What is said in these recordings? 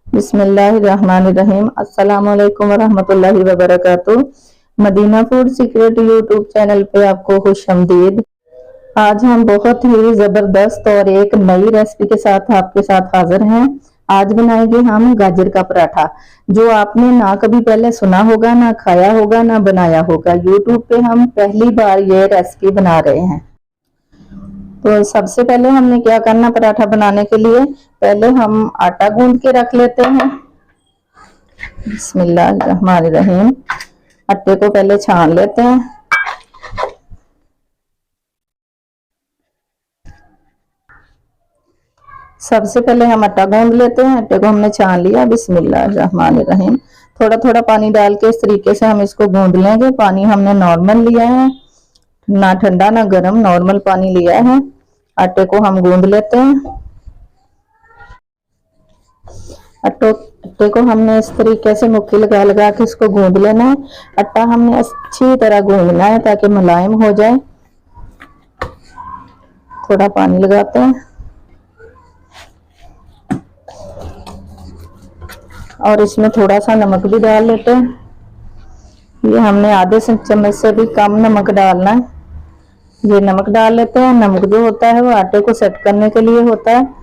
बिस्मिल्लाहिर्रहमानिर्रहीम। अस्सलाम वालेकुम वरहमतुल्लाहि वबरकातुह। Madina food secret YouTube channel पे आपको खुशामदीद। आज हम बहुत ही जबरदस्त और एक नई रेसिपी के साथ आपके साथ हाजिर हैं। आज बनाएंगे हम गाजर का पराठा, जो आपने ना कभी पहले सुना होगा, ना खाया होगा, ना बनाया होगा। यूट्यूब पे हम पहली बार ये रेसिपी बना रहे हैं। तो सबसे पहले हमने क्या करना, पराठा बनाने के लिए पहले हम आटा गूंद के रख लेते हैं। बिस्मिल्लाहिर्रहमानिर्रहीम। आटे को पहले छान लेते हैं। सबसे पहले हम आटा गूंद लेते हैं। आटे को हमने छान लिया। बिस्मिल्लाहिर्रहमानिर्रहीम। थोड़ा थोड़ा पानी डाल के इस तरीके से हम इसको गूंद लेंगे। पानी हमने नॉर्मल लिया है, ना ठंडा ना गर्म, नॉर्मल पानी लिया है। आटे को हम गूंद लेते हैं। आटे को हमने इस तरीके से मुट्ठी लगा लगा के इसको गूंद लेना है। आटा हमने अच्छी तरह गूंदना है ताकि मुलायम हो जाए। थोड़ा पानी लगाते हैं और इसमें थोड़ा सा नमक भी डाल लेते हैं। ये हमने आधे चम्मच से भी कम नमक डालना है। ये नमक डाल लेते हैं। नमक जो होता है वो आटे को सेट करने के लिए होता है।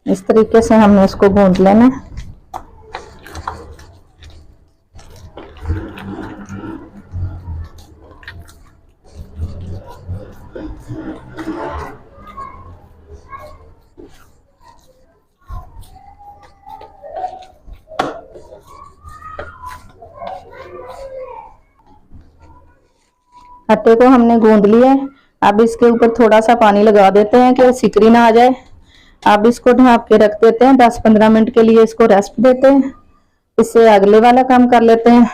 इस तरीके से हमने इसको गूंद लेना है। आटे को हमने गूंद लिया है। अब इसके ऊपर थोड़ा सा पानी लगा देते हैं कि सिकरी ना आ जाए। अब इसको ढक के रख देते हैं। 10-15 मिनट के लिए इसको रेस्ट देते हैं। इससे अगले वाला काम कर लेते हैं।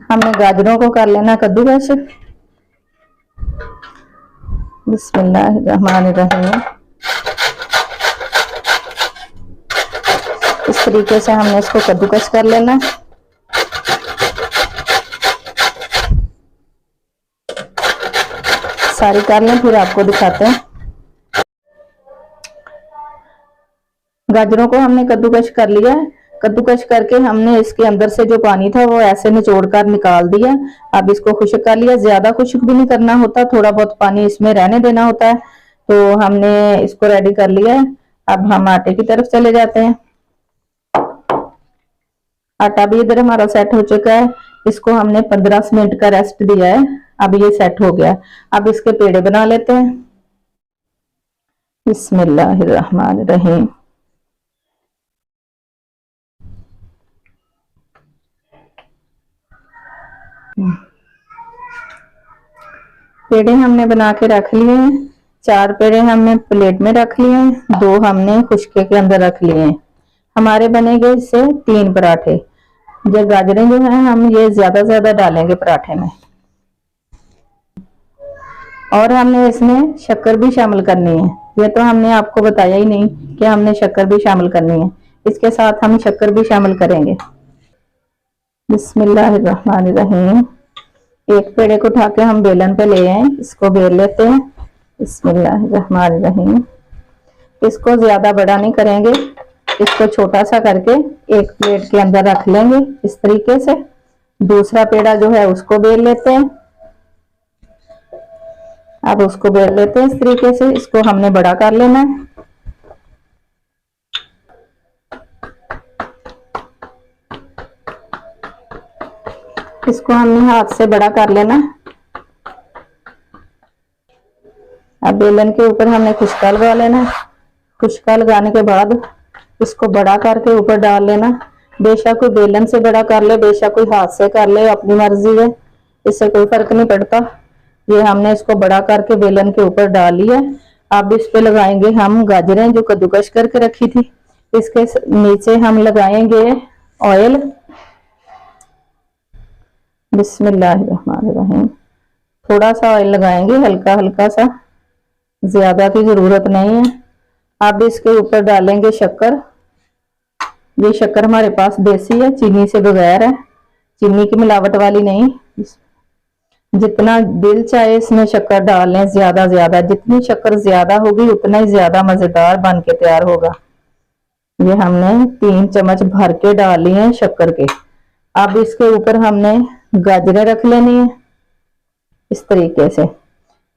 हमने गाजरों को कर लेना कद्दूकस। बिस्मिल्लाहिर्रहमानिर्रहीम। इस तरीके से हमने इसको कद्दूकस कर लेना। सारी कर लें फिर आपको दिखाते हैं। गाजरों को हमने कद्दूकस कर लिया है। कद्दूकस करके हमने इसके अंदर से जो पानी था वो ऐसे निचोड़ कर निकाल दिया। अब इसको खुश्क कर लिया। ज्यादा खुश्क भी नहीं करना होता, थोड़ा बहुत पानी इसमें रहने देना होता है। तो हमने इसको रेडी कर लिया है। अब हम आटे की तरफ चले जाते हैं। आटा भी इधर हमारा सेट हो चुका है। इसको हमने 15 मिनट का रेस्ट दिया है। अब ये सेट हो गया। अब इसके पेड़े बना लेते हैं। बिस्मिल्लाहिर्रहमानिर्रहीम। पेड़े हमने बना के रख लिए हैं। 4 पेड़े हमने प्लेट में रख लिए हैं। 2 हमने खुशके के अंदर रख लिए हैं। हमारे बनेंगे इससे 3 पराठे। ये गाजरें जो हैं हम ये ज्यादा डालेंगे पराठे में। और हमने इसमें शक्कर भी शामिल करनी है। ये तो हमने आपको बताया ही नहीं कि हमने शक्कर भी शामिल करनी है। इसके साथ हम शक्कर भी शामिल करेंगे। बिस्मिल्लाहिर्रहमानिर्रहीम। एक पेड़े को उठा के हम बेलन पे ले आए। इसको बेल लेते हैं। बिस्मिल्लाहिर्रहमानिर्रहीम। इसको ज्यादा बड़ा नहीं करेंगे, इसको छोटा सा करके एक प्लेट के अंदर रख लेंगे इस तरीके से। दूसरा पेड़ा जो है उसको बेल लेते हैं। अब उसको बेल लेते हैं इस तरीके से। इसको हमने बड़ा कर लेना है। इसको हमने हाथ से बड़ा कर लेना। अब बेलन के ऊपर हमने खुशका लगा लेना। खुशका लगाने के बाद इसको बड़ा करके ऊपर डाल लेना। बेशक कोई बेलन से बड़ा कर ले, बेशक कोई हाथ से कर ले, अपनी मर्जी है, इससे कोई फर्क नहीं पड़ता। ये हमने इसको बड़ा करके बेलन के ऊपर डाल लिया। अब इस पे लगाएंगे हम गाजरें जो कद्दूकस करके रखी थी। इसके नीचे हम लगाएंगे ऑयल। बिस्मिल्लाहिर्रहमानिर्रहीम। थोड़ा सा ऑयल लगाएंगे, हल्का हल्का सा, ज्यादा की जरूरत नहीं है। अब इसके ऊपर डालेंगे शक्कर। ये शक्कर हमारे पास देसी है, चीनी से बगैर है, चीनी की मिलावट वाली नहीं। जितना दिल चाहे इसमें शक्कर डाल लें, ज्यादा ज्यादा, जितनी शक्कर ज्यादा होगी उतना ही ज्यादा मजेदार बन के तैयार होगा। ये हमने 3 चम्मच भर के डाली है शक्कर के। अब इसके ऊपर हमने गाजरें रख लेनी है इस तरीके से।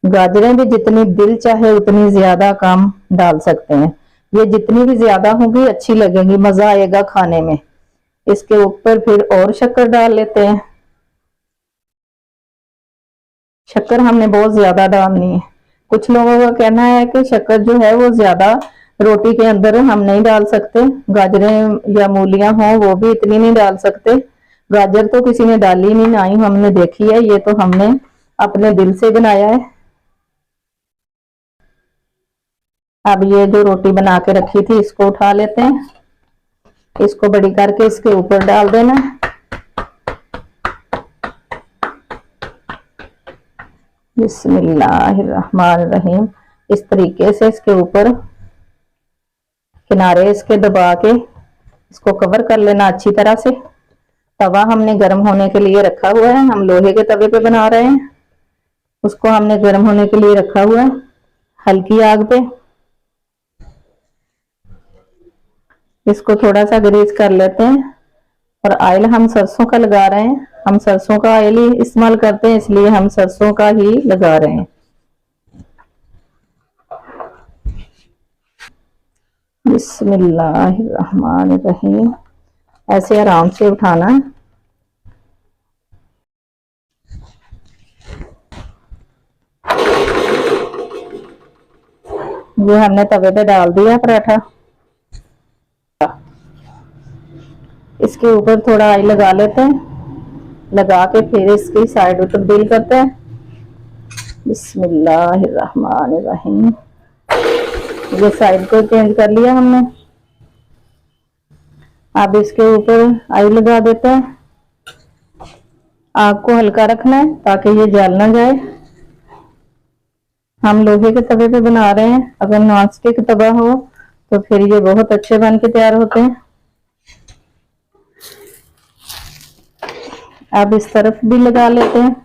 गाजरें भी जितनी दिल चाहे उतनी ज्यादा कम डाल सकते हैं। ये जितनी भी ज्यादा होगी अच्छी लगेगी, मजा आएगा खाने में। इसके ऊपर फिर और शक्कर डाल लेते हैं। शक्कर हमने बहुत ज्यादा डालनी है। कुछ लोगों का कहना है कि शक्कर जो है वो ज्यादा रोटी के अंदर हम नहीं डाल सकते, गाजरें या मूलियां हों वो भी इतनी नहीं डाल सकते। गाजर तो किसी ने डाली नहीं, ना ही हमने देखी है, ये तो हमने अपने दिल से बनाया है। अब ये जो रोटी बना के रखी थी इसको उठा लेते हैं, इसको बड़ी करके इसके ऊपर डाल देना। बिस्मिल्लाहिर्रहमानिर्रहीम। इस तरीके से इसके ऊपर किनारे इसके दबा के इसको कवर कर लेना अच्छी तरह से। तवा हमने गर्म होने के लिए रखा हुआ है, हम लोहे के तवे पे बना रहे हैं। उसको हमने गर्म होने के लिए रखा हुआ है हल्की आग पे। इसको थोड़ा सा ग्रीस कर लेते हैं। और ऑयल हम सरसों का लगा रहे हैं, हम सरसों का ऑयल ही इस्तेमाल करते हैं, इसलिए हम सरसों का ही लगा रहे हैं। बिस्मिल्लाहिर्रहमानिर्रहीम। ऐसे आराम से उठाना है। ये हमने तवे पे डाल दिया पराठा। इसके ऊपर थोड़ा ऑयल लगा लेते हैं, लगा के फिर इसकी साइड तब्दील करते हैं। बिस्मिल्लाहिर्रहमानिर्रहीम। ये साइड को चेंज कर लिया हमने। अब इसके ऊपर ऑयल लगा देते हैं। आग को हल्का रखना है ताकि ये जल ना जाए। हम लोहे के तवे पे बना रहे हैं, अगर नॉन स्टिक तवा हो तो फिर ये बहुत अच्छे बन के तैयार होते हैं। अब इस तरफ भी लगा लेते हैं।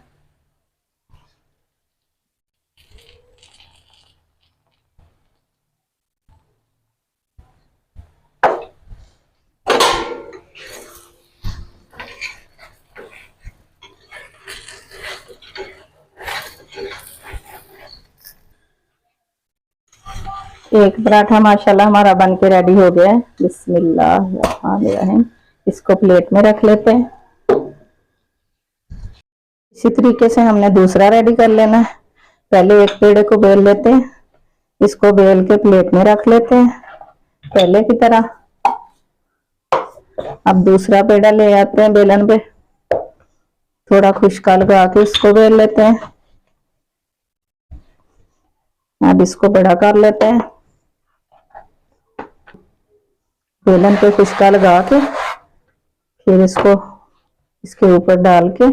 एक पराठा माशाल्लाह हमारा बन के रेडी हो गया है। बिस्मिल्लाहिर्रहमानिर्रहीम। इसको प्लेट में रख लेते हैं। इसी तरीके से हमने दूसरा रेडी कर लेना है। पहले एक पेड़े को बेल लेते हैं, इसको बेल के प्लेट में रख लेते हैं पहले की तरह। अब दूसरा पेड़ा ले आते हैं बेलन पे, थोड़ा खुशका लगा के इसको बेल लेते हैं। अब इसको बड़ा कर लेते हैं, बेलन पे खुशका लगा के फिर इसको इसके ऊपर डाल के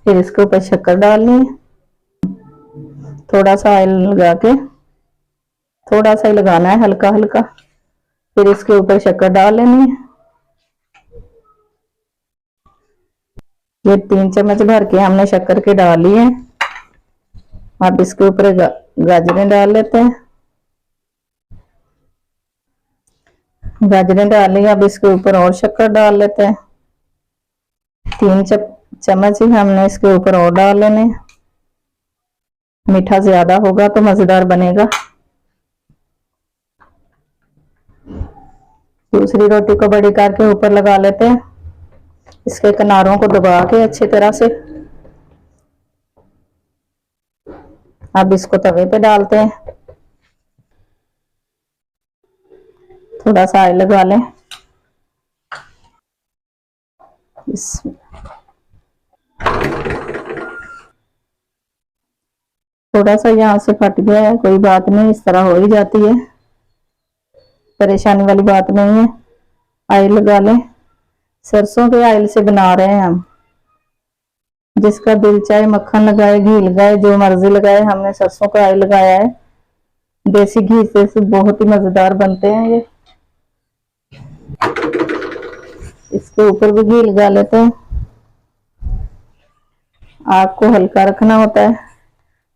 फिर इसके ऊपर शक्कर डालनी है। थोड़ा सा ऑयल लगा के, थोड़ा सा ही लगाना है, हल्का हल्का। फिर इसके ऊपर शक्कर डाल लेनी है। ये 3 चम्मच भर के हमने शक्कर के डाली है। अब इसके ऊपर गाजरें डाल लेते हैं। गाजरें डाल ली, अब इसके ऊपर और शक्कर डाल लेते हैं। 3 चम्मच ही हमने इसके ऊपर और डाल लेने। मीठा ज्यादा होगा तो मजेदार बनेगा। दूसरी रोटी को बड़ी करके ऊपर लगा लेते हैं, इसके किनारों को दबा के अच्छी तरह से। अब इसको तवे पे डालते हैं, थोड़ा सा ऑयल लगा लें। थोड़ा सा यहाँ से फट गया है, कोई बात नहीं, इस तरह हो ही जाती है, परेशानी वाली बात नहीं है। ऑयल लगा लें, सरसों के ऑयल से बना रहे हैं हम। जिसका दिल चाहे मक्खन लगाए, घी लगाए, जो मर्जी लगाए, हमने सरसों का ऑयल लगाया है। देसी घी से बहुत ही मजेदार बनते हैं ये। इसके ऊपर भी घी लगा लेते हैं। आग को हल्का रखना होता है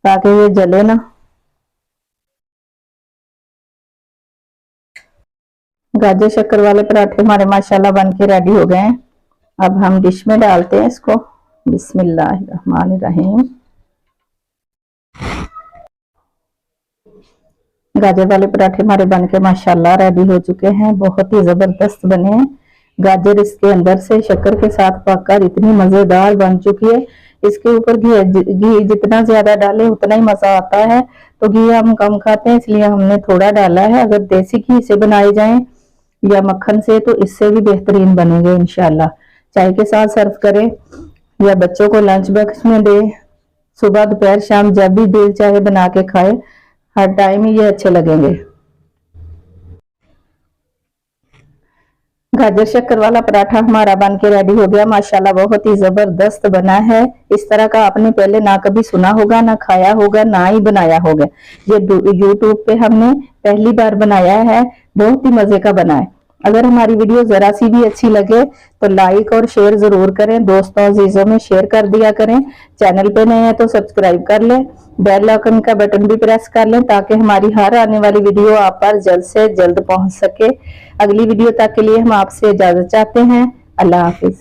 ताकि ये जले ना। गाजर शक्कर वाले पराठे हमारे माशाल्लाह बन के रेडी हो गए हैं। अब हम डिश में डालते हैं इसको। बिस्मिल्लाहिर्रहमानिर्रहीम। गाजर वाले पराठे हमारे बन के माशाल्लाह रेडी हो चुके हैं, बहुत ही जबरदस्त बने हैं। गाजर इसके अंदर से शक्कर के साथ पककर इतनी मजेदार बन चुकी है। इसके ऊपर घी जितना ज्यादा डाले उतना ही मजा आता है। तो घी हम कम खाते हैं इसलिए हमने थोड़ा डाला है। अगर देसी घी से बनाए जाएं या मक्खन से तो इससे भी बेहतरीन बनेंगे इंशाल्लाह। चाय के साथ सर्व करें या बच्चों को लंच बॉक्स में दे, सुबह दोपहर शाम जब भी दिल चाहे बना के खाए, हर टाइम ही ये अच्छे लगेंगे। गाजर शक्कर वाला पराठा हमारा बन के रेडी हो गया माशाल्लाह, बहुत ही जबरदस्त बना है। इस तरह का आपने पहले ना कभी सुना होगा, ना खाया होगा, ना ही बनाया होगा। ये यूट्यूब पे हमने पहली बार बनाया है, बहुत ही मजे का बना है। अगर हमारी वीडियो जरा सी भी अच्छी लगे तो लाइक और शेयर जरूर करें, दोस्तों अजीजों में शेयर कर दिया करें। चैनल पे नए हैं तो सब्सक्राइब कर लें, बेल आइकन का बटन भी प्रेस कर लें ताकि हमारी हर आने वाली वीडियो आप पर जल्द से जल्द पहुंच सके। अगली वीडियो तक के लिए हम आपसे इजाजत चाहते हैं। अल्लाह हाफिज।